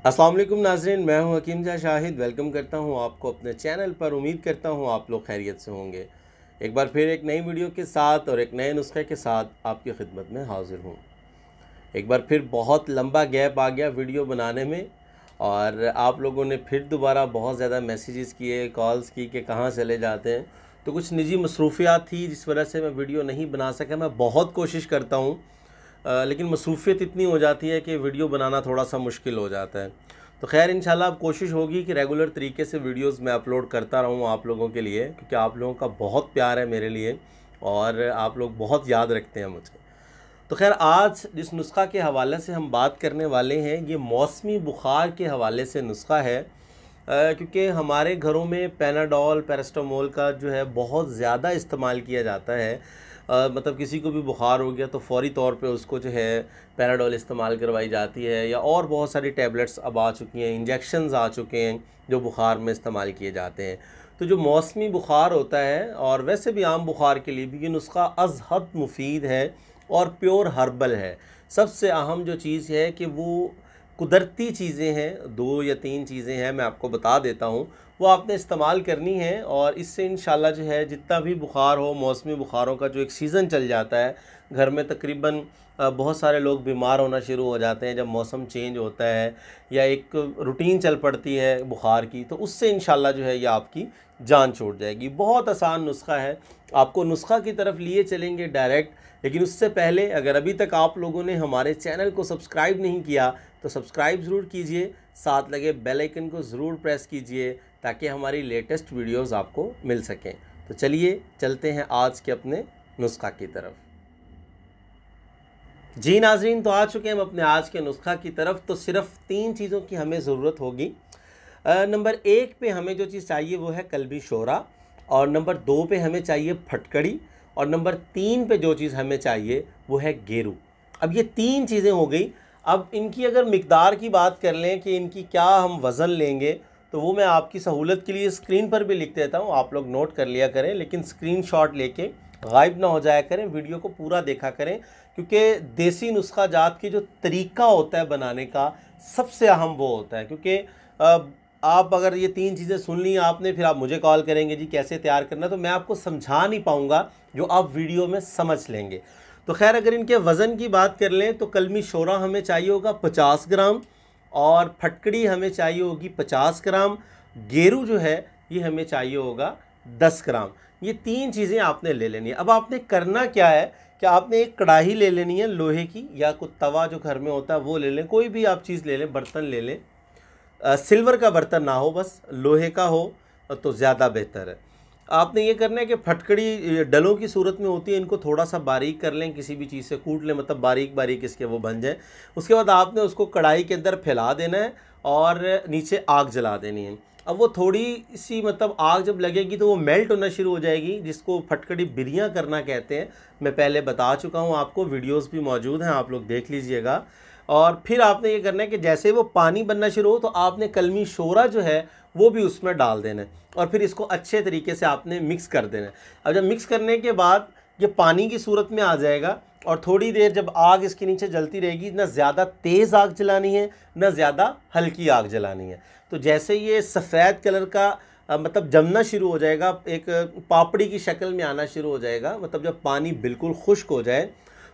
अस्सलाम वालेकुम नाज़रीन, मैं हूं हकीम जा शाहिद। वेलकम करता हूं आपको अपने चैनल पर। उम्मीद करता हूं आप लोग खैरियत से होंगे। एक बार फिर एक नई वीडियो के साथ और एक नए नुस्खे के साथ आपकी खिदमत में हाज़िर हूं। एक बार फिर बहुत लंबा गैप आ गया वीडियो बनाने में, और आप लोगों ने फिर दोबारा बहुत ज़्यादा मैसेजेस किए, कॉल्स की कि कहाँ चले जाते हैं। तो कुछ निजी मसरूफियात थी जिस वजह से मैं वीडियो नहीं बना सका। मैं बहुत कोशिश करता हूँ, लेकिन मसरूफ़ियत इतनी हो जाती है कि वीडियो बनाना थोड़ा सा मुश्किल हो जाता है। तो खैर इंशाल्लाह अब कोशिश होगी कि रेगुलर तरीके से वीडियोस मैं अपलोड करता रहूँ आप लोगों के लिए, क्योंकि आप लोगों का बहुत प्यार है मेरे लिए और आप लोग बहुत याद रखते हैं मुझे। तो खैर आज जिस नुस्खा के हवाले से हम बात करने वाले हैं, ये मौसमी बुखार के हवाले से नुस्खा है। क्योंकि हमारे घरों में पैनाडोल, पैरास्टामोल का जो है बहुत ज़्यादा इस्तेमाल किया जाता है। मतलब किसी को भी बुखार हो गया तो फ़ौरी तौर पे उसको जो है पैनाडोल इस्तेमाल करवाई जाती है, या और बहुत सारी टैबलेट्स अब आ चुकी हैं, इंजेक्शन्स आ चुके हैं जो बुखार में इस्तेमाल किए जाते हैं। तो जो मौसमी बुखार होता है और वैसे भी आम बुखार के लिए भी ये नुस्खा अज़ हद मुफीद है और प्योर हर्बल है। सबसे अहम जो चीज़ है कि वो कुदरती चीज़ें हैं, 2 या 3 चीज़ें हैं, मैं आपको बता देता हूँ। वो आपने इस्तेमाल करनी है और इससे इंशाल्लाह जो है जितना भी बुखार हो, मौसमी बुखारों का जो एक सीज़न चल जाता है घर में, तकरीबन बहुत सारे लोग बीमार होना शुरू हो जाते हैं जब मौसम चेंज होता है या एक रूटीन चल पड़ती है बुखार की, तो उससे इंशाल्लाह जो है ये आपकी जान छूट जाएगी। बहुत आसान नुस्खा है, आपको नुस्खा की तरफ लिए चलेंगे डायरेक्ट। लेकिन उससे पहले अगर अभी तक आप लोगों ने हमारे चैनल को सब्सक्राइब नहीं किया तो सब्सक्राइब ज़रूर कीजिए, साथ लगे बेल आइकन को ज़रूर प्रेस कीजिए ताकि हमारी लेटेस्ट वीडियोस आपको मिल सकें। तो चलिए चलते हैं आज के अपने नुस्खा की तरफ। जी नाज़रीन, तो आ चुके हैं हम अपने आज के नुस्खा की तरफ। तो सिर्फ 3 चीज़ों की हमें ज़रूरत होगी। नंबर 1 पे हमें जो चीज़ चाहिए वो है कलबी शोरा, और नंबर 2 पे हमें चाहिए फटकड़ी, और नंबर 3 पे जो चीज़ हमें चाहिए वो है गेरू। अब ये 3 चीज़ें हो गई। अब इनकी अगर मिकदार की बात कर लें कि इनकी क्या हम वज़न लेंगे, तो वो मैं आपकी सहूलत के लिए स्क्रीन पर भी लिख देता हूँ, आप लोग नोट कर लिया करें। लेकिन स्क्रीनशॉट लेके गायब ना हो जाया करें, वीडियो को पूरा देखा करें, क्योंकि देसी नुस्खा जात की जो तरीका होता है बनाने का सबसे अहम वो होता है। क्योंकि आप अगर ये 3 चीज़ें सुन ली आपने, फिर आप मुझे कॉल करेंगे जी कैसे तैयार करना, तो मैं आपको समझा नहीं पाऊँगा जो आप वीडियो में समझ लेंगे। तो खैर अगर इनके वज़न की बात कर लें तो कलमी शोरा हमें चाहिए होगा 50 ग्राम, और फटकड़ी हमें चाहिए होगी 50 ग्राम, गेरू जो है ये हमें चाहिए होगा 10 ग्राम। ये 3 चीज़ें आपने ले लेनी है। अब आपने करना क्या है कि आपने एक कढ़ाई ले लेनी है लोहे की, या कुछ तवा जो घर में होता है वो ले लें, कोई भी आप चीज़ ले लें, बर्तन ले लें। सिल्वर का बर्तन ना हो, बस लोहे का हो तो ज़्यादा बेहतर है। आपने ये करना है कि फटकड़ी डलों की सूरत में होती है, इनको थोड़ा सा बारीक कर लें, किसी भी चीज़ से कूट लें, मतलब बारीक बारीक इसके वो बन जाए। उसके बाद आपने उसको कढ़ाई के अंदर फैला देना है और नीचे आग जला देनी है। अब वो थोड़ी सी मतलब आग जब लगेगी तो वो मेल्ट होना शुरू हो जाएगी, जिसको फटकड़ी बिरियाँ करना कहते हैं। मैं पहले बता चुका हूँ आपको, वीडियोज़ भी मौजूद हैं, आप लोग देख लीजिएगा। और फिर आपने ये करना है कि जैसे वो पानी बनना शुरू हो तो आपने कलमी शोरा जो है वो भी उसमें डाल देना है, और फिर इसको अच्छे तरीके से आपने मिक्स कर देना है। अब जब मिक्स करने के बाद ये पानी की सूरत में आ जाएगा, और थोड़ी देर जब आग इसके नीचे जलती रहेगी, ना ज़्यादा तेज़ आग जलानी है ना ज़्यादा हल्की आग जलानी है। तो जैसे ये सफ़ेद कलर का मतलब जमना शुरू हो जाएगा, एक पापड़ी की शक्ल में आना शुरू हो जाएगा, मतलब जब पानी बिल्कुल खुश्क हो जाए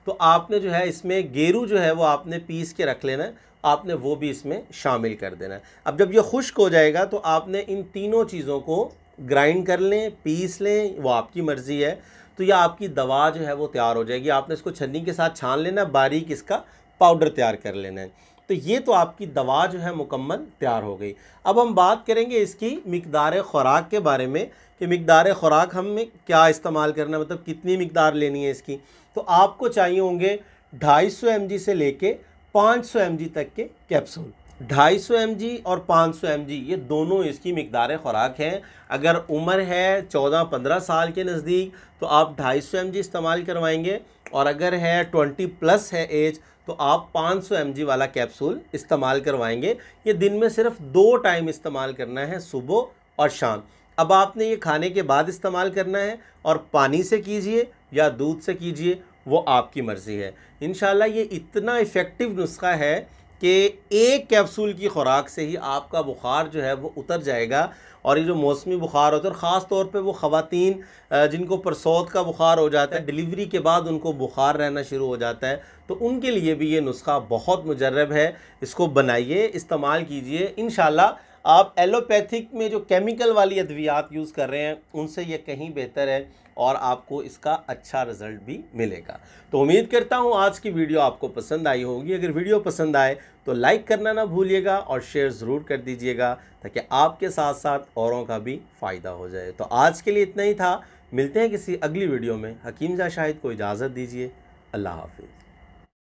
तो आपने जो है इसमें गेरू जो है वो आपने पीस के रख लेना है, आपने वो भी इसमें शामिल कर देना है। अब जब ये खुश्क हो जाएगा तो आपने इन तीनों चीज़ों को ग्राइंड कर लें, पीस लें, वो आपकी मर्ज़ी है। तो यह आपकी दवा जो है वो तैयार हो जाएगी। आपने इसको छन्नी के साथ छान लेना, बारीक इसका पाउडर तैयार कर लेना है। तो ये तो आपकी दवा जो है मुकम्मल तैयार हो गई। अब हम बात करेंगे इसकी मिकदार ख़ुराक के बारे में कि मिकदार ख़ुराक हमें क्या इस्तेमाल करना है, मतलब कितनी मिकदार लेनी है इसकी। तो आपको चाहिए होंगे 250 mg से लेके 500 mg तक के कैप्सूल। 250 mg और 500 mg ये दोनों इसकी मिकदार ख़ुराक हैं। अगर उम्र है 14-15 साल के नज़दीक तो आप 250 mg इस्तेमाल करवाएंगे, और अगर है 20+ है एज तो आप 500 mg वाला कैप्सूल इस्तेमाल करवाएंगे। ये दिन में सिर्फ 2 टाइम इस्तेमाल करना है, सुबह और शाम। अब आपने ये खाने के बाद इस्तेमाल करना है, और पानी से कीजिए या दूध से कीजिए, वो आपकी मर्ज़ी है। इंशाल्लाह ये इतना इफ़ेक्टिव नुस्खा है कि एक कैप्सूल की खुराक से ही आपका बुखार जो है वो उतर जाएगा। और ये जो मौसमी बुखार होता है, और ख़ास तौर पे वो ख़वातीन जिनको परसौत का बुखार हो जाता है, डिलीवरी के बाद उनको बुखार रहना शुरू हो जाता है, तो उनके लिए भी ये नुस्खा बहुत मुजर्रब है। इसको बनाइए, इस्तेमाल कीजिए, इंशाल्लाह आप एलोपैथिक में जो केमिकल वाली अद्वियात यूज़ कर रहे हैं उनसे ये कहीं बेहतर है और आपको इसका अच्छा रिज़ल्ट भी मिलेगा। तो उम्मीद करता हूँ आज की वीडियो आपको पसंद आई होगी। अगर वीडियो पसंद आए तो लाइक करना ना भूलिएगा और शेयर ज़रूर कर दीजिएगा, ताकि आपके साथ साथ औरों का भी फ़ायदा हो जाए। तो आज के लिए इतना ही था, मिलते हैं किसी अगली वीडियो में। हकीम शाहिद को इजाज़त दीजिए। अल्लाह हाफिज़।